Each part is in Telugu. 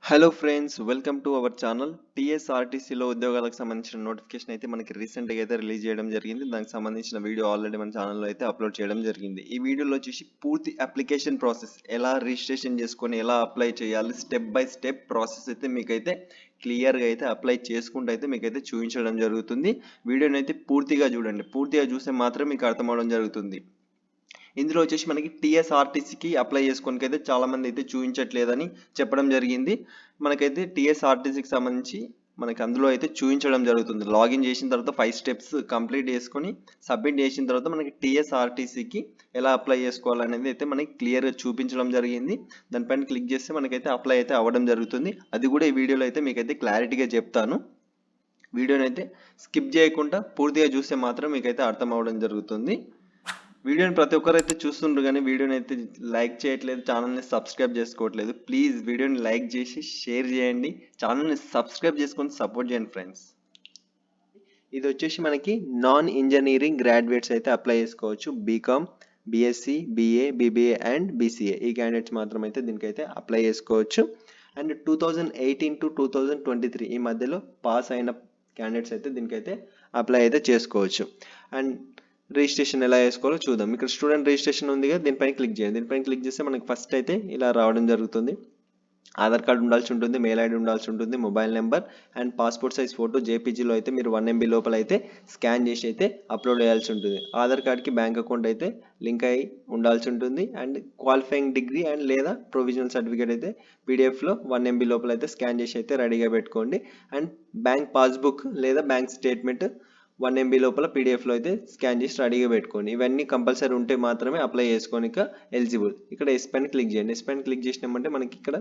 Hello friends, welcome to our channel. టీఎస్ఆర్టీసీలో ఉద్యోగాలకు సంబంధించిన నోటిఫికేషన్ అయితే మనకి రీసెంట్గా అయితే రిలీజ్ చేయడం జరిగింది. దానికి సంబంధించిన వీడియో ఆల్రెడీ మన ఛానల్లో అయితే అప్లోడ్ చేయడం జరిగింది. ఈ వీడియోలో వచ్చేసి పూర్తి అప్లికేషన్ ప్రాసెస్, ఎలా రిజిస్ట్రేషన్ చేసుకొని ఎలా అప్లై చేయాలి, స్టెప్ బై స్టెప్ ప్రాసెస్ అయితే మీకైతే క్లియర్గా అయితే అప్లై చేసుకుంటూ అయితే మీకైతే చూపించడం జరుగుతుంది. వీడియోని అయితే పూర్తిగా చూడండి. పూర్తిగా చూస్తే మాత్రం మీకు అర్థమవడం జరుగుతుంది. ఇందులో వచ్చేసి మనకి టీఎస్ఆర్టీసీకి అప్లై చేసుకోనికి అయితే చాలామంది అయితే చూపించట్లేదని చెప్పడం జరిగింది. మనకైతే టీఎస్ఆర్టీసీకి సంబంధించి మనకి అందులో అయితే చూపించడం జరుగుతుంది. లాగిన్ చేసిన తర్వాత 5 స్టెప్స్ కంప్లీట్ చేసుకొని సబ్మిట్ చేసిన తర్వాత మనకి టీఎస్ఆర్టీసీకి ఎలా అప్లై చేసుకోవాలనేది అయితే మనకి క్లియర్గా చూపించడం జరిగింది. దానిపైన క్లిక్ చేస్తే మనకైతే అప్లై అయితే అవ్వడం జరుగుతుంది. అది కూడా ఈ వీడియోలో అయితే మీకైతే క్లారిటీగా చెప్తాను. వీడియోని అయితే స్కిప్ చేయకుండా పూర్తిగా చూస్తే మాత్రం మీకైతే అర్థం అవ్వడం జరుగుతుంది. వీడియోని ప్రతి ఒక్కరు అయితే చూస్తుండ్రు కానీ వీడియోని అయితే లైక్ చేయట్లేదు, ఛానల్ని సబ్స్క్రైబ్ చేసుకోవట్లేదు. ప్లీజ్ వీడియోని లైక్ చేసి షేర్ చేయండి, ఛానల్ని సబ్స్క్రైబ్ చేసుకొని సపోర్ట్ చేయండి ఫ్రెండ్స్. ఇది వచ్చేసి మనకి నాన్ ఇంజనీరింగ్ గ్రాడ్యుయేట్స్ అయితే అప్లై చేసుకోవచ్చు. BCom, BSc, BA, BBA and BCA ఈ క్యాండిడేట్స్ మాత్రం అయితే దీనికైతే అప్లై చేసుకోవచ్చు. అండ్ 2018 to 2023 ఈ మధ్యలో పాస్ అయిన క్యాండిడేట్స్ అయితే దీనికైతే అప్లై అయితే చేసుకోవచ్చు. అండ్ రిజిస్ట్రేషన్ ఎలా చేసుకోవాలో చూద్దాం. ఇక్కడ స్టూడెంట్ రిజిస్ట్రేషన్ ఉంది కదా, దీనిపైన క్లిక్ చేయండి. దీనిపైన క్లిక్ చేస్తే మనకి ఫస్ట్ అయితే ఇలా రావడం జరుగుతుంది. ఆధార్ కార్డు ఉండాల్సి ఉంటుంది, మెయిల్ ఐడి ఉండాల్సి ఉంటుంది, mobile number and passport size photo జేపీజీలో అయితే మీరు 1 MB లోపల అయితే స్కాన్ చేసి అయితే అప్లోడ్ చేయాల్సి ఉంటుంది. ఆధార్ కార్డ్కి బ్యాంక్ అకౌంట్ అయితే లింక్ అయి ఉండాల్సి ఉంటుంది. అండ్ క్వాలిఫైయింగ్ డిగ్రీ అండ్ లేదా ప్రొవిజనల్ సర్టిఫికేట్ అయితే పీడిఎఫ్లో 1 MB లోపల అయితే స్కాన్ చేసి అయితే రెడీగా పెట్టుకోండి. అండ్ బ్యాంక్ పాస్బుక్ లేదా బ్యాంక్ స్టేట్మెంట్ 1 MB లోపల పీడిఎఫ్లో అయితే స్కాన్ చేసి రెడీగా పెట్టుకోండి. ఇవన్నీ కంపల్సరీ ఉంటే మాత్రమే అప్లై చేసుకోనిక ఎలిజిబుల్. ఇక్కడ ఎస్ పైన క్లిక్ చేయండి. ఎస్ పైన క్లిక్ చేసినామంటే మనకి ఇక్కడ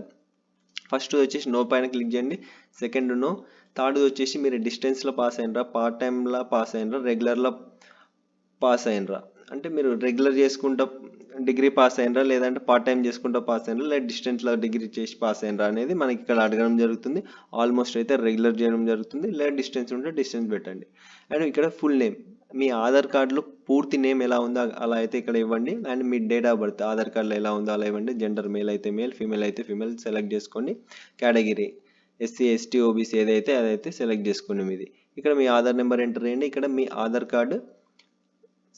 ఫస్ట్ వచ్చేసి నో పైన క్లిక్ చేయండి, సెకండ్ నో, థర్డ్ వచ్చేసి మీరు డిస్టెన్స్లో పాస్ అయినరా, పార్ట్ టైంలో పాస్ అయినరా, రెగ్యులర్లో పాస్ అయినరా, అంటే మీరు రెగ్యులర్ చేసుకుంటా డిగ్రీ పాస్ అయినరా, లేదంటే పార్ట్ టైం చేసుకుంటా పాస్ అయినరా, లేదా డిస్టెన్స్లో డిగ్రీ చేసి పాస్ అయినరా అనేది మనకి ఇక్కడ అడగడం జరుగుతుంది. ఆల్మోస్ట్ అయితే రెగ్యులర్ చేయడం జరుగుతుంది, లేదా డిస్టెన్స్ ఉంటే డిస్టెన్స్ పెట్టండి. అండ్ ఇక్కడ ఫుల్ నేమ్, మీ ఆధార్ కార్డులో పూర్తి నేమ్ ఎలా ఉందో అలా అయితే ఇక్కడ ఇవ్వండి. అండ్ మీ డేట్ ఆఫ్ బర్త్ ఆధార్ కార్డులో ఎలా ఉందో అలా ఇవ్వండి. జెండర్ మేల్ అయితే మేల్, ఫీమేల్ అయితే ఫీమేల్ సెలెక్ట్ చేసుకోండి. కేటగిరీ ఎస్సీ, ఎస్టీ, ఓబీసీ ఏదైతే అదైతే సెలెక్ట్ చేసుకోండి మీది. ఇక్కడ మీ ఆధార్ నెంబర్ ఎంటర్ చేయండి. ఇక్కడ మీ ఆధార్ కార్డు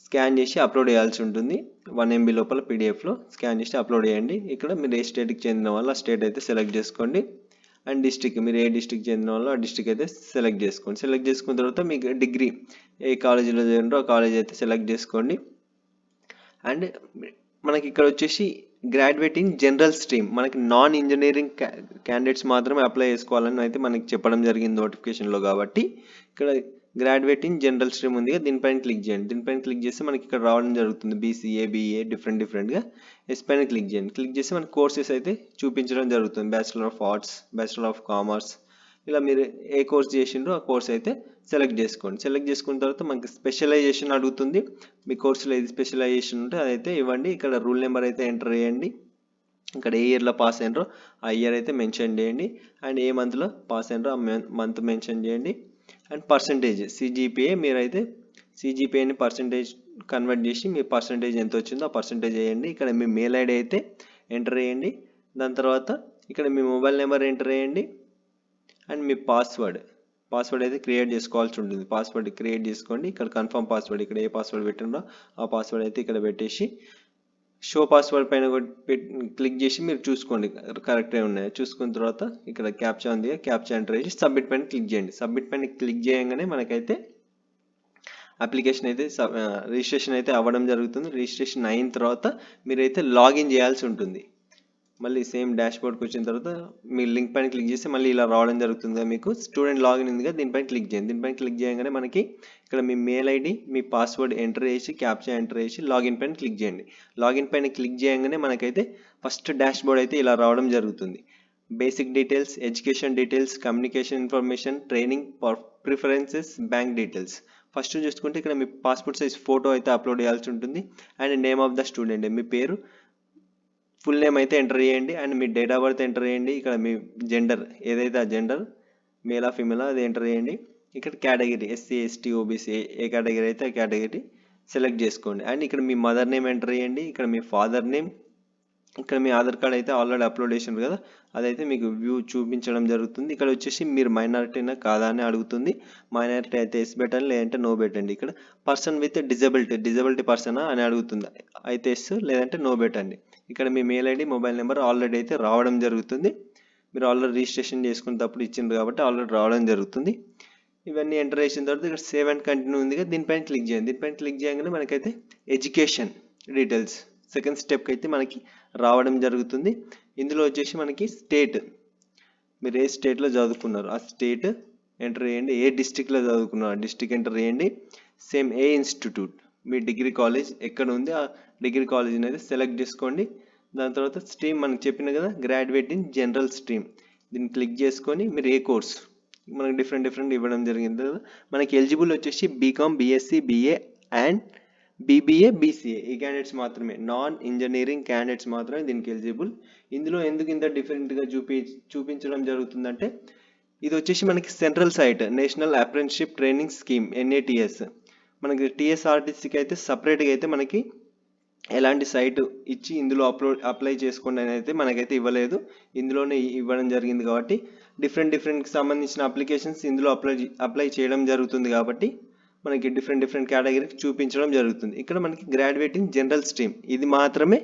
స్కాన్ చేసి అప్లోడ్ చేయాల్సి ఉంటుంది. 1 MB లోపల పీడిఎఫ్లో స్కాన్ చేసి అప్లోడ్ చేయండి. ఇక్కడ మీరు ఏ స్టేట్కి చెందిన వాళ్ళు ఆ స్టేట్ అయితే సెలెక్ట్ చేసుకోండి. అండ్ డిస్టిక్, మీరు ఏ డిస్టిక్ చెందిన వాళ్ళు ఆ డిస్టిక్ అయితే సెలెక్ట్ చేసుకోండి. సెలెక్ట్ చేసుకున్న తర్వాత మీకు డిగ్రీ ఏ కాలేజీలో చేరినారో ఆ కాలేజ్ అయితే సెలెక్ట్ చేసుకోండి. అండ్ మనకి ఇక్కడ వచ్చేసి గ్రాడ్యుయేట్ ఇన్ జనరల్ స్ట్రీమ్, మనకి నాన్ ఇంజనీరింగ్ క్యాండిడేట్స్ మాత్రమే అప్లై చేసుకోవాలని అయితే మనకి చెప్పడం జరిగింది నోటిఫికేషన్లో. కాబట్టి ఇక్కడ గ్రాడ్యుయేట్ ఇన్ జనరల్ స్ట్రీమ్ ఉంది, దీనిపైన క్లిక్ చేయండి. దీనిపైన క్లిక్ చేస్తే మనకి ఇక్కడ రావడం జరుగుతుంది బీసీఏ, బీఏ డిఫరెంట్గా. ఎస్ పైన క్లిక్ చేయండి. క్లిక్ చేస్తే మనకి కోర్సెస్ అయితే చూపించడం జరుగుతుంది. Bachelor of arts, bachelor of commerce, ఇలా మీరు ఏ కోర్స్ చేసిండ్రో ఆ కోర్స్ అయితే సెలెక్ట్ చేసుకోండి. సెలెక్ట్ చేసుకున్న తర్వాత మనకి స్పెషలైజేషన్ అడుగుతుంది. మీ కోర్సులో ఏది స్పెషలైజేషన్ ఉంటే అదైతే ఇవ్వండి. ఇక్కడ రూల్ నెంబర్ అయితే ఎంటర్ చేయండి. ఇక్కడ ఏ ఇయర్లో పాస్ అయినరో ఆ ఇయర్ అయితే మెన్షన్ చేయండి. అండ్ ఏ మంత్లో పాస్ అయినరో ఆ మంత్ మెన్షన్ చేయండి. అండ్ పర్సంటేజ్ సిజిపిఏ, మీరైతే సిజిపిఏని పర్సంటేజ్ కన్వర్ట్ చేసి మీ పర్సంటేజ్ ఎంత వచ్చిందో ఆ పర్సంటేజ్ వేయండి. ఇక్కడ మీ మెయిల్ ఐడి అయితే ఎంటర్ చేయండి. దాని తర్వాత ఇక్కడ మీ మొబైల్ నెంబర్ ఎంటర్ చేయండి. అండ్ మీ పాస్వర్డ్ అయితే క్రియేట్ చేసుకోవాల్సి ఉంటుంది. పాస్వర్డ్ క్రియేట్ చేసుకోండి. ఇక్కడ కన్ఫర్మ్ పాస్వర్డ్, ఇక్కడ ఏ పాస్వర్డ్ పెట్టిందో ఆ పాస్వర్డ్ అయితే ఇక్కడ పెట్టేసి షో పాస్వర్డ్ పైన క్లిక్ చేసి మీరు చూసుకోండి కరెక్టే ఉన్నాయో. చూసుకున్న తర్వాత ఇక్కడ క్యాప్చా ఉంది, క్యాప్చా ఎంటర్ చేసి సబ్మిట్ పైన క్లిక్ చేయండి. సబ్మిట్ పైన క్లిక్ చేయగానే మనకైతే అప్లికేషన్ అయితే రిజిస్ట్రేషన్ అయితే అవ్వడం జరుగుతుంది. రిజిస్ట్రేషన్ అయిన తర్వాత మీరైతే లాగిన్ చేయాల్సి ఉంటుంది. మళ్ళీ సేమ్ డాష్ బోర్డ్కి వచ్చిన తర్వాత మీ లింక్ పైన క్లిక్ చేస్తే మళ్ళీ ఇలా రావడం జరుగుతుంది. మీకు స్టూడెంట్ లాగిన్ ఉంది కదా, దీనిపైన క్లిక్ చేయండి. దీనిపైన క్లిక్ చేయగానే మనకి ఇక్కడ మీ మెయిల్ ఐడి, మీ పాస్వర్డ్ ఎంటర్ చేసి క్యాప్చా ఎంటర్ చేసి లాగిన్ పైన క్లిక్ చేయండి. లాగిన్ పైన క్లిక్ చేయగానే మనకైతే ఫస్ట్ డాష్ బోర్డ్ అయితే ఇలా రావడం జరుగుతుంది. Basic details, education details, communication information, training preferences, bank details. First చూసుకుంటే ఇక్కడ మీ పాస్పోర్ట్ సైజ్ ఫోటో అయితే అప్లోడ్ చేయాల్సి ఉంటుంది. And name of the student, మీ పేరు, ఫుల్ నేమ్ అయితే ఎంటర్ చేయండి. అండ్ మీ డేట్ ఆఫ్ బర్త్ ఎంటర్ చేయండి. ఇక్కడ మీ జెండర్ ఏదైతే ఆ జెండర్ మేలా ఫీమేలా అది ఎంటర్ చేయండి. ఇక్కడ కేటగిరీ ఎస్సీ, ఎస్టీ, ఓబీసీ ఏ కేటగిరీ అయితే ఆ కేటగిరీ సెలెక్ట్ చేసుకోండి. అండ్ ఇక్కడ మీ మదర్ నేమ్ ఎంటర్ చేయండి. ఇక్కడ మీ ఫాదర్ నేమ్, ఇక్కడ మీ ఆధార్ కార్డ్ అయితే ఆల్రెడీ అప్లోడ్ చేసిండ్రు కదా, అదైతే మీకు వ్యూ చూపించడం జరుగుతుంది. ఇక్కడ వచ్చేసి మీరు మైనారిటీనా కాదా అని అడుగుతుంది. మైనారిటీ అయితే ఎస్ పెట్టండి, లేదంటే నో పెట్టండి. ఇక్కడ పర్సన్ విత్ డిజబిలిటీ పర్సనా అని అడుగుతుంది, అయితే ఎస్ లేదంటే నో పెట్టండి. ఇక్కడ మీ mail ID mobile number already అయితే రావడం జరుగుతుంది. మీరు ఆల్రెడీ రిజిస్ట్రేషన్ చేసుకునేటప్పుడు ఇచ్చిండ్రు కాబట్టి ఆల్రెడీ రావడం జరుగుతుంది. ఇవన్నీ ఎంటర్ చేసిన తర్వాత ఇక్కడ సేవ్ అండ్ కంటిన్యూ ఉంది కదా, దీనిపైన క్లిక్ చేయండి. దీనిపైన క్లిక్ చేయగానే మనకైతే ఎడ్యుకేషన్ డీటెయిల్స్ సెకండ్ స్టెప్కి అయితే మనకి రావడం జరుగుతుంది. ఇందులో వచ్చేసి మనకి స్టేట్, మీరు ఏ స్టేట్లో చదువుకున్నారు ఆ స్టేట్ ఎంటర్ చేయండి. ఏ డిస్టిక్లో చదువుకున్నారు ఆ డిస్టిక్ ఎంటర్ చేయండి. సేమ్ ఏ ఇన్స్టిట్యూట్, మీ డిగ్రీ కాలేజ్ ఎక్కడ ఉంది ఆ డిగ్రీ కాలేజ్ని అయితే సెలెక్ట్ చేసుకోండి. దాని తర్వాత స్ట్రీమ్ మనకు చెప్పిన కదా, గ్రాడ్యుయేట్ ఇన్ జనరల్ స్ట్రీమ్, దీన్ని క్లిక్ చేసుకొని మీరు ఏ కోర్స్, మనకి డిఫరెంట్ ఇవ్వడం జరిగింది కదా. మనకి ఎలిజిబుల్ వచ్చేసి BCom, BSc, BA and BBA, BCA ఈ క్యాండిడేట్స్ మాత్రమే, నాన్ ఇంజనీరింగ్ క్యాండిడేట్స్ మాత్రమే దీనికి ఎలిజిబుల్. ఇందులో ఎందుకు ఇంత డిఫరెంట్గా చూపించడం జరుగుతుందంటే, ఇది వచ్చేసి మనకి central site national apprenticeship training scheme NATS. మనకి TSRTCకి అయితే సపరేట్గా అయితే మనకి ఎలాంటి సైట్ ఇచ్చి ఇందులో అప్లై చేసుకోండి అని అయితే మనకైతే ఇవ్వలేదు. ఇందులోనే ఇవ్వడం జరిగింది కాబట్టి డిఫరెంట్కి సంబంధించిన అప్లికేషన్స్ ఇందులో అప్లై చేయడం జరుగుతుంది కాబట్టి మనకి డిఫరెంట్ కేటగిరీకి చూపించడం జరుగుతుంది. ఇక్కడ మనకి గ్రాడ్యుయేట్ ఇన్ జనరల్ స్ట్రీమ్ ఇది మాత్రమే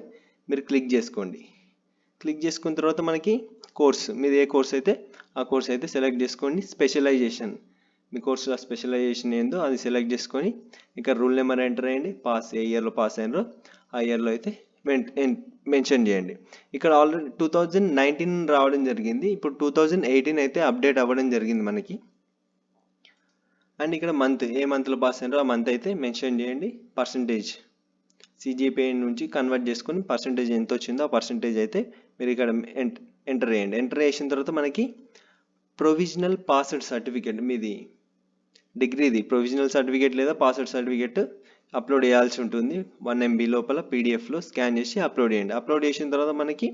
మీరు క్లిక్ చేసుకోండి. క్లిక్ చేసుకున్న తర్వాత మనకి కోర్స్, మీరు ఏ కోర్స్ అయితే ఆ కోర్స్ అయితే సెలెక్ట్ చేసుకోండి. స్పెషలైజేషన్, మీ కోర్సులో స్పెషలైజేషన్ ఏందో అది సెలెక్ట్ చేసుకొని ఇక్కడ రూల్ నెంబర్ ఎంటర్ చేయండి. ఏ ఇయర్లో పాస్ అయినారో ఆ ఇయర్లో అయితే మెన్షన్ చేయండి. ఇక్కడ ఆల్రెడీ 2019 రావడం జరిగింది, ఇప్పుడు 2018 అయితే అప్డేట్ అవ్వడం జరిగింది మనకి. అండ్ ఇక్కడ మంత్, ఏ మంత్లో పాస్ అయినారో ఆ మంత్ అయితే మెన్షన్ చేయండి. పర్సంటేజ్ CGPA నుంచి కన్వర్ట్ చేసుకొని పర్సంటేజ్ ఎంత వచ్చిందో ఆ పర్సంటేజ్ అయితే మీరు ఇక్కడ ఎంటర్ చేయండి. ఎంటర్ చేసిన తర్వాత మనకి ప్రొవిజనల్ పాస్డ్ సర్టిఫికేట్, మీది డిగ్రీది ప్రొవిజనల్ సర్టిఫికేట్ లేదా పాస్డ్ సర్టిఫికేట్ అప్లోడ్ చేయాల్సి ఉంటుంది. 1 MB లోపల PDFలో స్కాన్ చేసి అప్లోడ్ చేయండి. అప్లోడ్ చేసిన తర్వాత మనకి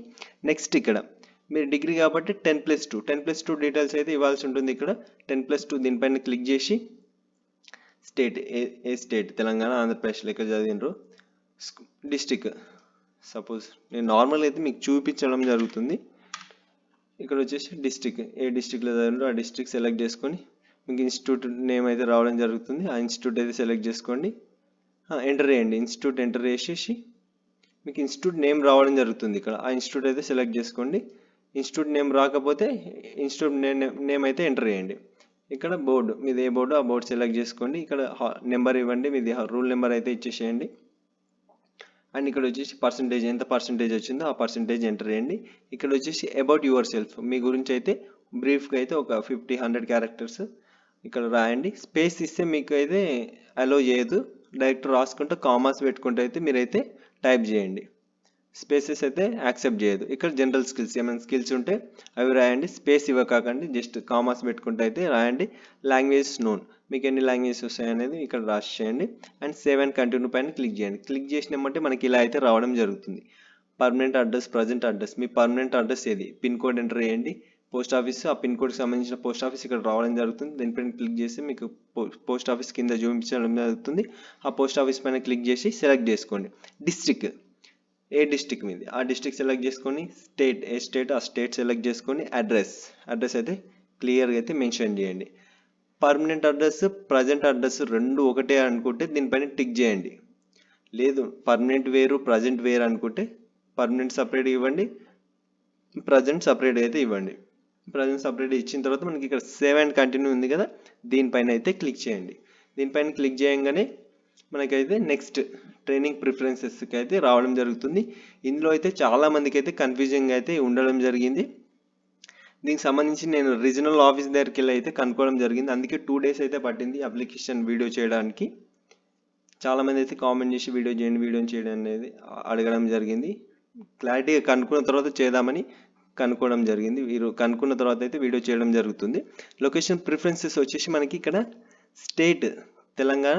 నెక్స్ట్ ఇక్కడ మీరు డిగ్రీ కాబట్టి 10+2 డీటెయిల్స్ అయితే ఇవ్వాల్సి ఉంటుంది. ఇక్కడ 10+2 దీనిపైన క్లిక్ చేసి స్టేట్, ఏ స్టేట్, తెలంగాణ, ఆంధ్రప్రదేశ్ లెక్క చదివినరు. డిస్టిక్, సపోజ్ నేను నార్మల్ అయితే మీకు చూపించడం జరుగుతుంది. ఇక్కడ వచ్చేసి డిస్టిక్, ఏ డిస్టిక్లో చదివినరు ఆ డిస్టిక్ సెలెక్ట్ చేసుకొని మీకు ఇన్స్టిట్యూట్ నేమ్ అయితే రావడం జరుగుతుంది. ఆ ఇన్స్టిట్యూట్ అయితే సెలెక్ట్ చేసుకోండి, ఎంటర్ చేయండి. ఇన్స్టిట్యూట్ ఎంటర్ చేసేసి మీకు ఇన్స్టిట్యూట్ నేమ్ రావడం జరుగుతుంది. ఇక్కడ ఆ ఇన్స్టిట్యూట్ అయితే సెలెక్ట్ చేసుకోండి. ఇన్స్టిట్యూట్ నేమ్ రాకపోతే ఇన్స్టిట్యూట్ నేమ్ అయితే ఎంటర్ చేయండి. ఇక్కడ బోర్డు, మీది ఏ బోర్డు ఆ బోర్డు సెలెక్ట్ చేసుకోండి. ఇక్కడ నెంబర్ ఇవ్వండి, మీది రూల్ నెంబర్ అయితే ఇచ్చేసేయండి. అండ్ ఇక్కడ వచ్చేసి పర్సంటేజ్, ఎంత పర్సంటేజ్ వచ్చిందో ఆ పర్సంటేజ్ ఎంటర్ చేయండి. ఇక్కడ వచ్చేసి అబౌట్ యువర్ సెల్ఫ్, మీ గురించి అయితే బ్రీఫ్గా అయితే ఒక 50-100 క్యారెక్టర్స్ ఇక్కడ రాయండి. స్పేస్ ఇస్తే మీకు అయితే అలో చేయదు, డైరెక్ట్ రాసుకుంటూ కామాస్ పెట్టుకుంటూ అయితే మీరైతే టైప్ చేయండి. స్పేసెస్ అయితే యాక్సెప్ట్ చేయదు. ఇక్కడ జనరల్ స్కిల్స్, ఏమైనా స్కిల్స్ ఉంటే అవి రాయండి. స్పేస్ ఇవ్వకాకండి, జస్ట్ కామాస్ పెట్టుకుంటూ అయితే రాయండి. లాంగ్వేజ్ నోన్, మీకు ఎన్ని లాంగ్వేజెస్ వస్తాయి అనేది ఇక్కడ రాసి చేయండి. అండ్ సేవ్ అండ్ కంటిన్యూ పైన క్లిక్ చేయండి. క్లిక్ చేసినామంటే మనకి ఇలా అయితే రావడం జరుగుతుంది. పర్మనెంట్ అడ్రస్, ప్రజెంట్ అడ్రస్, మీ పర్మనెంట్ అడ్రస్ ఏది, పిన్ కోడ్ ఎంటర్ చేయండి. పోస్ట్ ఆఫీస్, ఆ పిన్ కోడ్కి సంబంధించిన పోస్ట్ ఆఫీస్ ఇక్కడ రావడం జరుగుతుంది. దీనిపైన క్లిక్ చేసి మీకు పోస్ట్ ఆఫీస్ కింద చూపించడం జరుగుతుంది. ఆ పోస్ట్ ఆఫీస్ పైన క్లిక్ చేసి సెలెక్ట్ చేసుకోండి. డిస్ట్రిక్ట్, ఏ డిస్ట్రిక్ట్ మీది ఆ డిస్ట్రిక్ట్ సెలెక్ట్ చేసుకొని, స్టేట్, ఏ స్టేట్ ఆ స్టేట్ సెలెక్ట్ చేసుకొని, అడ్రస్ అయితే క్లియర్గా అయితే మెన్షన్ చేయండి. పర్మనెంట్ అడ్రస్, ప్రజెంట్ అడ్రస్ రెండు ఒకటే అనుకుంటే దీనిపైన టిక్ చేయండి. లేదు పర్మనెంట్ వేరు ప్రజెంట్ వేరు అనుకుంటే పర్మనెంట్ సపరేట్ ఇవ్వండి, ప్రజెంట్ సపరేట్ అయితే ఇవ్వండి. ప్రజెంట్ సపరేట్ ఇచ్చిన తర్వాత మనకి ఇక్కడ సేవ్ అండ్ కంటిన్యూ ఉంది కదా, దీనిపైన అయితే క్లిక్ చేయండి. దీనిపైన క్లిక్ చేయగానే మనకైతే నెక్స్ట్ ట్రైనింగ్ ప్రిఫరెన్సెస్కి అయితే రావడం జరుగుతుంది. ఇందులో అయితే చాలా మందికి అయితే కన్ఫ్యూజింగ్ అయితే ఉండడం జరిగింది. దీనికి సంబంధించి నేను రీజనల్ ఆఫీస్ దగ్గరికి వెళ్ళి అయితే కనుక్కోవడం జరిగింది. అందుకే 2 days అయితే పట్టింది అప్లికేషన్ వీడియో చేయడానికి. చాలామంది అయితే కామెంట్ చేసి వీడియో చేయండి అనేది అడగడం జరిగింది. క్లారిటీగా కనుక్కున్న తర్వాత చేద్దామని కనుక్కోవడం జరిగింది. మీరు కనుక్కున్న తర్వాత అయితే వీడియో చేయడం జరుగుతుంది. లొకేషన్ ప్రిఫరెన్సెస్ వచ్చేసి మనకి ఇక్కడ స్టేట్ తెలంగాణ,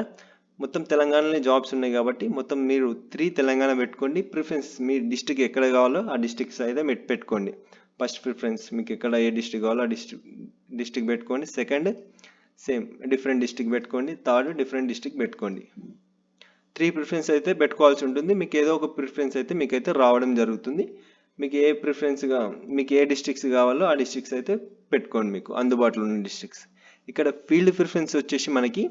మొత్తం తెలంగాణలో జాబ్స్ ఉన్నాయి కాబట్టి మొత్తం మీరు 3 తెలంగాణ పెట్టుకోండి. ప్రిఫరెన్స్ మీ డిస్టిక్ ఎక్కడ కావాలో ఆ డిస్టిక్స్ అయితే పెట్టుకోండి. ఫస్ట్ ప్రిఫరెన్స్ మీకు ఎక్కడ ఏ డిస్టిక్ కావాలో ఆ డిస్టిక్ పెట్టుకోండి. సెకండ్ సేమ్ డిఫరెంట్ డిస్టిక్ పెట్టుకోండి. థర్డ్ డిఫరెంట్ డిస్టిక్ పెట్టుకోండి. 3 ప్రిఫరెన్స్ అయితే పెట్టుకోవాల్సి ఉంటుంది. మీకు ఏదో ఒక ప్రిఫరెన్స్ అయితే మీకైతే రావడం జరుగుతుంది. మీకు ఏ ప్రిఫరెన్స్గా మీకు ఏ డిస్ట్రిక్ట్స్ కావాలో ఆ డిస్ట్రిక్ట్స్ అయితే పెట్టుకోండి, మీకు అందుబాటులో ఉన్న డిస్ట్రిక్ట్స్. ఇక్కడ ఫీల్డ్ ప్రిఫరెన్స్ వచ్చేసి మనకి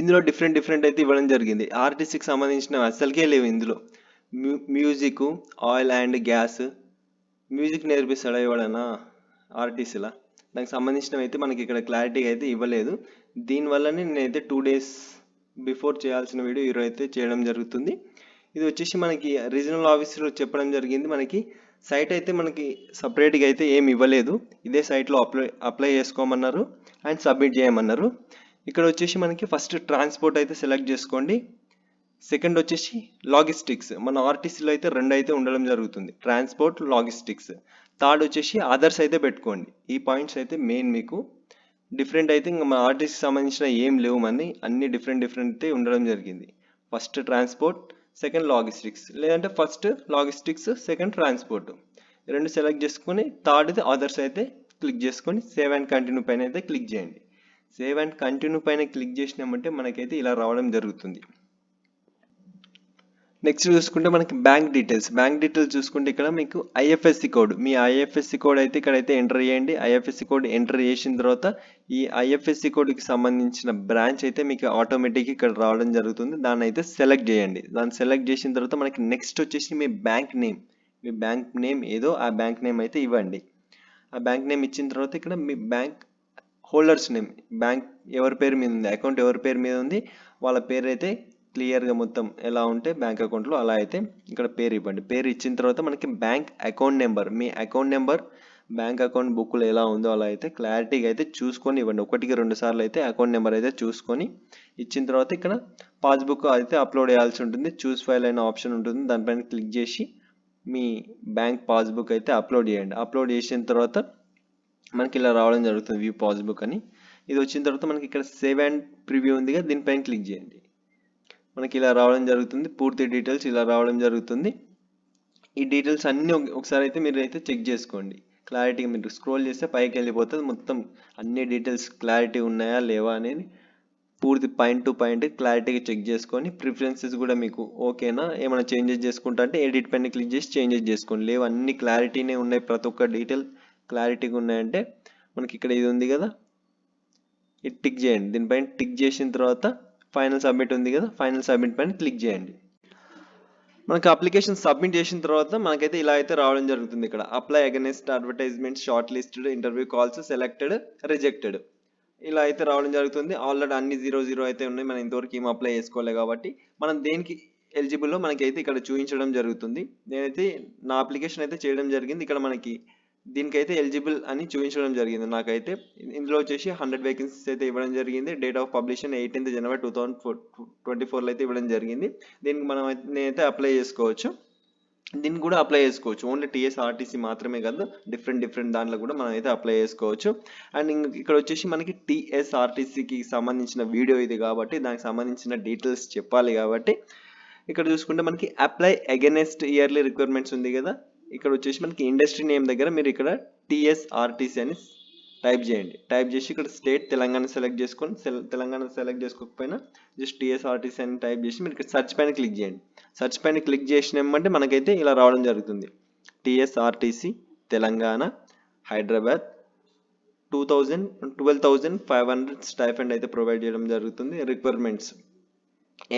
ఇందులో డిఫరెంట్ అయితే ఇవ్వడం జరిగింది. ఆర్టీసీకి సంబంధించిన అసలుకే లేవు ఇందులో. Music, oil and gas, music నేర్పిస్తాడా ఇవ్వడనా ఆర్టీసీలా, దానికి సంబంధించినవి అయితే మనకి ఇక్కడ క్లారిటీగా అయితే ఇవ్వలేదు. దీనివల్లనే నేనైతే 2 days బిఫోర్ చేయాల్సిన వీడియో ఈరోజు అయితే చేయడం జరుగుతుంది. ఇది వచ్చేసి మనకి రీజనల్ ఆఫీసులో చెప్పడం జరిగింది. మనకి సైట్ అయితే మనకి సపరేట్గా అయితే ఏమి ఇవ్వలేదు, ఇదే సైట్లో అప్లై చేసుకోమన్నారు అండ్ సబ్మిట్ చేయమన్నారు. ఇక్కడ వచ్చేసి మనకి ఫస్ట్ ట్రాన్స్పోర్ట్ అయితే సెలెక్ట్ చేసుకోండి. సెకండ్ వచ్చేసి లాజిస్టిక్స్, మన ఆర్టీసీలో అయితే 2 అయితే ఉండడం జరుగుతుంది, ట్రాన్స్పోర్ట్, లాజిస్టిక్స్. థర్డ్ వచ్చేసి అదర్స్ అయితే పెట్టుకోండి. ఈ పాయింట్స్ అయితే మెయిన్ మీకు డిఫరెంట్ అయితే ఇంకా మన ఆర్టీసీకి సంబంధించిన ఏం లేవు, మనీ అన్ని డిఫరెంట్ అయితే ఉండడం జరిగింది. ఫస్ట్ ట్రాన్స్పోర్ట్, సెకండ్ లాజిస్టిక్స్, లేదంటే ఫస్ట్ లాజిస్టిక్స్ సెకండ్ ట్రాన్స్పోర్ట్, రెండు సెలెక్ట్ చేసుకొని థర్డ్ది అదర్స్ అయితే క్లిక్ చేసుకొని సేవ్ అండ్ కంటిన్యూ పైన అయితే క్లిక్ చేయండి. సేవ్ అండ్ కంటిన్యూ పైన క్లిక్ చేసినామంటే మనకైతే ఇలా రావడం జరుగుతుంది. నెక్స్ట్ చూసుకుంటే మనకి బ్యాంక్ డీటెయిల్స్ చూసుకుంటే ఇక్కడ మీకు ఐఎఫ్ఎస్సి కోడ్, మీ ఐఎఫ్ఎస్సి కోడ్ అయితే ఇక్కడైతే ఎంటర్ చేయండి. ఐఎఫ్ఎస్సి కోడ్ ఎంటర్ చేసిన తర్వాత ఈ ఐఎఫ్ఎస్సి కోడ్కి సంబంధించిన బ్రాంచ్ అయితే మీకు ఆటోమేటిక్గా ఇక్కడ రావడం జరుగుతుంది. దాన్ని అయితే సెలెక్ట్ చేయండి. దాన్ని సెలెక్ట్ చేసిన తర్వాత మనకి నెక్స్ట్ వచ్చేసి మీ బ్యాంక్ నేమ్ ఏదో ఆ బ్యాంక్ నేమ్ అయితే ఇవ్వండి. ఆ బ్యాంక్ నేమ్ ఇచ్చిన తర్వాత ఇక్కడ మీ బ్యాంక్ హోల్డర్స్ నేమ్, బ్యాంక్ ఎవరి పేరు మీద ఉంది, అకౌంట్ ఎవరి పేరు మీద ఉంది వాళ్ళ పేరు అయితే క్లియర్గా మొత్తం ఎలా ఉంటే బ్యాంక్ అకౌంట్లో అలా అయితే ఇక్కడ పేరు ఇవ్వండి. పేరు ఇచ్చిన తర్వాత మనకి బ్యాంక్ అకౌంట్ నెంబర్, మీ అకౌంట్ నెంబర్ బ్యాంక్ అకౌంట్ బుక్లో ఎలా ఉందో అలా అయితే క్లారిటీగా అయితే చూసుకొని ఇవ్వండి. 1-2 సార్లు అయితే అకౌంట్ నెంబర్ అయితే చూసుకొని ఇచ్చిన తర్వాత ఇక్కడ పాస్బుక్ అయితే అప్లోడ్ చేయాల్సి ఉంటుంది. చూస్ ఫైల్ అయిన ఆప్షన్ ఉంటుంది, దానిపైన క్లిక్ చేసి మీ బ్యాంక్ పాస్బుక్ అయితే అప్లోడ్ చేయండి. అప్లోడ్ చేసిన తర్వాత మనకి ఇలా రావడం జరుగుతుంది, వ్యూ పాస్బుక్ అని. ఇది వచ్చిన తర్వాత మనకి ఇక్కడ సేవ్ అండ్ ప్రివ్యూ ఉందిగా, దీనిపైన క్లిక్ చేయండి. మనకి ఇలా రావడం జరుగుతుంది, పూర్తి డీటెయిల్స్ ఇలా రావడం జరుగుతుంది. ఈ డీటెయిల్స్ అన్నీ ఒకసారి అయితే మీరు అయితే చెక్ చేసుకోండి. క్లారిటీగా మీరు స్క్రోల్ చేస్తే పైకి వెళ్ళిపోతుంది, మొత్తం అన్ని డీటెయిల్స్ క్లారిటీ ఉన్నాయా లేవా అనేది పూర్తి పాయింట్ టు పాయింట్ క్లారిటీగా చెక్ చేసుకొని ప్రిఫరెన్సెస్ కూడా మీకు ఓకేనా, ఏమైనా చేంజెస్ చేసుకుంటా అంటే ఎడిట్ పైన క్లిక్ చేసి చేంజెస్ చేసుకోండి. లేవు అన్ని క్లారిటీనే ఉన్నాయి, ప్రతి ఒక్క డీటెయిల్ క్లారిటీగా ఉన్నాయంటే మనకి ఇక్కడ ఇది ఉంది కదా, ఇది టిక్ చేయండి. దీనిపైన టిక్ చేసిన తర్వాత ఫైనల్ సబ్మిట్ ఉంది కదా, ఫైనల్ సబ్మిట్ పైన క్లిక్ చేయండి. మనకి అప్లికేషన్ సబ్మిట్ చేసిన తర్వాత మనకైతే ఇలా అయితే రావడం జరుగుతుంది. ఇక్కడ apply against advertisement, short listed, interview calls, selected, rejected ఇలా అయితే రావడం జరుగుతుంది. ఆల్రెడీ అన్ని 0 అయితే ఉన్నాయి, మనం ఇంతవరకు ఏం అప్లై చేసుకోలేదు కాబట్టి మనం దేనికి ఎలిజిబుల్లో మనకైతే ఇక్కడ చూపించడం జరుగుతుంది. నేనైతే నా అప్లికేషన్ అయితే చేయడం జరిగింది. ఇక్కడ మనకి దీనికైతే ఎలిజిబుల్ అని చూపించడం జరిగింది. నాకైతే ఇందులో వచ్చేసి 100 వేకెన్సీస్ అయితే ఇవ్వడం జరిగింది. డేట్ ఆఫ్ పబ్లిషన్ 18th January 2024 అయితే ఇవ్వడం జరిగింది. దీనికి మనం నేనైతే అప్లై చేసుకోవచ్చు, దీనికి కూడా అప్లై చేసుకోవచ్చు. ఓన్లీ టీఎస్ఆర్టీసీ మాత్రమే కాదు, డిఫరెంట్ దాంట్లో కూడా మనం అయితే అప్లై చేసుకోవచ్చు. అండ్ ఇక్కడ వచ్చేసి మనకి టీఎస్ఆర్టీసీకి సంబంధించిన వీడియో ఇది కాబట్టి దానికి సంబంధించిన డీటెయిల్స్ చెప్పాలి కాబట్టి ఇక్కడ చూసుకుంటే మనకి అప్లై అగైన్స్ట్ ఇయర్లీ రిక్వైర్మెంట్స్ ఉంది కదా, ఇక్కడ వచ్చేసి మనకి ఇండస్ట్రీ నేమ్ దగ్గర మీరు ఇక్కడ టీఎస్ఆర్టీసీ అని టైప్ చేయండి. టైప్ చేసి ఇక్కడ స్టేట్ తెలంగాణ సెలెక్ట్ చేసుకొని, తెలంగాణ సెలెక్ట్ చేసుకోకపోయినా జస్ట్ టీఎస్ఆర్టీసీ అని టైప్ చేసి మీరు ఇక్కడ సెర్చ్ పైన క్లిక్ చేయండి. సెర్చ్ పైన క్లిక్ చేసినామంటే మనకైతే ఇలా రావడం జరుగుతుంది. టీఎస్ఆర్టీసీ తెలంగాణ హైదరాబాద్ 12,500 స్టైఫండ్ అయితే ప్రొవైడ్ చేయడం జరుగుతుంది. రిక్వైర్మెంట్స్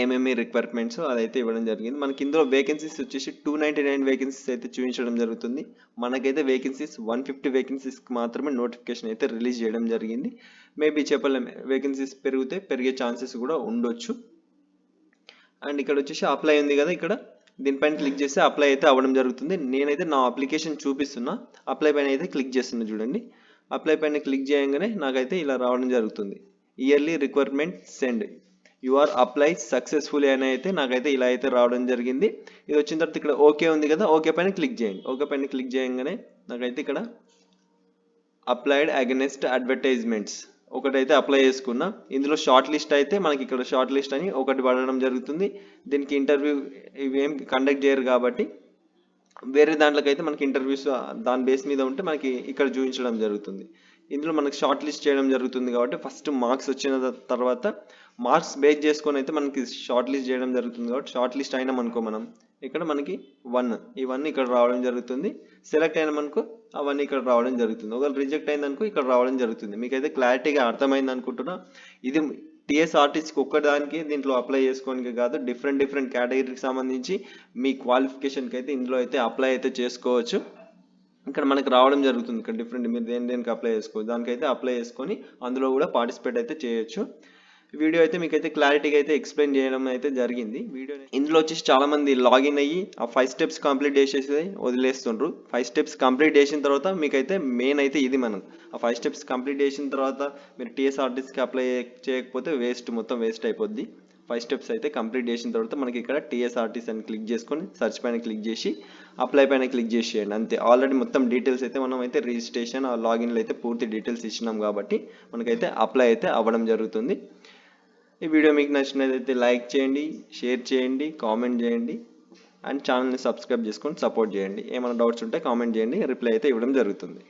ఏమేమి రిక్వైర్మెంట్స్ అదైతే ఇవ్వడం జరిగింది. మనకి ఇందులో వేకెన్సీస్ వచ్చేసి 299 వేకెన్సీస్ అయితే చూపించడం జరుగుతుంది. మనకైతే వేకెన్సీస్ 150 వేకెన్సీస్కి మాత్రమే నోటిఫికేషన్ అయితే రిలీజ్ చేయడం జరిగింది. మేబీ చెప్పలేము, వేకెన్సీస్ పెరిగే ఛాన్సెస్ కూడా ఉండొచ్చు. అండ్ ఇక్కడ వచ్చేసి అప్లై ఉంది కదా, ఇక్కడ దీనిపైన క్లిక్ చేస్తే అప్లై అయితే అవ్వడం జరుగుతుంది. నేనైతే నా అప్లికేషన్ చూపిస్తున్నా, అప్లై పైన అయితే క్లిక్ చేస్తున్నా చూడండి. అప్లై పైన క్లిక్ చేయగానే నాకైతే ఇలా రావడం జరుగుతుంది. Yearly requirement send, you are apply successful అని అయితే నాకైతే ఇలా అయితే రావడం జరిగింది. ఇది వచ్చిన తర్వాత ఇక్కడ ఓకే ఉంది కదా, ఓకే పైన క్లిక్ చేయండి. ఓకే పైన క్లిక్ చేయగానే నాకైతే ఇక్కడ అప్లైడ్ అగైన్స్ట్ అడ్వర్టైజ్మెంట్స్ ఒకటైతే అప్లై చేసుకున్నా. ఇందులో షార్ట్ లిస్ట్ అయితే మనకి ఇక్కడ షార్ట్ లిస్ట్ అని ఒకటి పడడం జరుగుతుంది. దీనికి ఇంటర్వ్యూ ఇవేం కండక్ట్ చేయరు కాబట్టి వేరే దాంట్లోకైతే మనకి ఇంటర్వ్యూస్ దాని బేస్ మీద ఉంటే మనకి ఇక్కడ చూపించడం జరుగుతుంది. ఇందులో మనకి షార్ట్ లిస్ట్ చేయడం జరుగుతుంది కాబట్టి ఫస్ట్ మార్క్స్ వచ్చిన తర్వాత మార్క్స్ బేస్ చేసుకొని అయితే మనకి షార్ట్ లిస్ట్ చేయడం జరుగుతుంది కాబట్టి షార్ట్ లిస్ట్ అయినాం అనుకో మనం ఇక్కడ మనకి 1 ఈ 1 ఇక్కడ రావడం జరుగుతుంది. సెలెక్ట్ అయిన మనకు ఆ 1 ఇక్కడ రావడం జరుగుతుంది. ఒకవేళ రిజెక్ట్ అయిందనుకో ఇక్కడ రావడం జరుగుతుంది. మీకైతే క్లారిటీగా అర్థమైంది అనుకుంటున్నా. ఇది టీఎస్ఆర్టీసీకి ఒక్కదానికి దీంట్లో అప్లై చేసుకోవడానికి కాదు, డిఫరెంట్ కేటగిరీకి సంబంధించి మీ క్వాలిఫికేషన్కి అయితే ఇందులో అయితే అప్లై అయితే చేసుకోవచ్చు. ఇక్కడ మనకి రావడం జరుగుతుంది. ఇక్కడ డిఫరెంట్ మీరు దేనికి అప్లై చేసుకోవచ్చు, దానికైతే అప్లై చేసుకొని అందులో కూడా పార్టిసిపేట్ అయితే చేయొచ్చు. వీడియో అయితే మీకైతే క్లారిటీగా అయితే ఎక్స్ప్లెయిన్ చేయడం అయితే జరిగింది. వీడియో ఇందులో వచ్చేసి చాలా మంది లాగిన్ అయ్యి ఆ 5 స్టెప్స్ కంప్లీట్ చేసేసి వదిలేస్తుండ్రు. 5 స్టెప్స్ కంప్లీట్ చేసిన తర్వాత మీకైతే మెయిన్ అయితే ఇది మనం ఆ 5 స్టెప్స్ కంప్లీట్ చేసిన తర్వాత మీరు టీఎస్ఆర్టీసీకి అప్లై చేయకపోతే మొత్తం వేస్ట్ అయిపోద్ది. 5 స్టెప్స్ అయితే కంప్లీట్ చేసిన తర్వాత మనకి ఇక్కడ టీఎస్ఆర్టీసీ అని క్లిక్ చేసుకొని సెర్చ్ పైన క్లిక్ చేసి అప్లై పైన క్లిక్ చేసేయండి అంతే. ఆల్రెడీ మొత్తం డీటెయిల్స్ అయితే మనం అయితే రిజిస్ట్రేషన్ ఆ లాగిన్లో అయితే పూర్తి డీటెయిల్స్ ఇచ్చినాం కాబట్టి మనకైతే అప్లై అయితే అవ్వడం జరుగుతుంది. ఈ వీడియో మీకు నచ్చినట్లయితే లైక్ చేయండి, షేర్ చేయండి, కామెంట్ చేయండి అండ్ ఛానల్ని సబ్స్క్రైబ్ చేసుకొని సపోర్ట్ చేయండి. ఏమైనా డౌట్స్ ఉంటే కామెంట్ చేయండి, రిప్లై అయితే ఇవ్వడం జరుగుతుంది.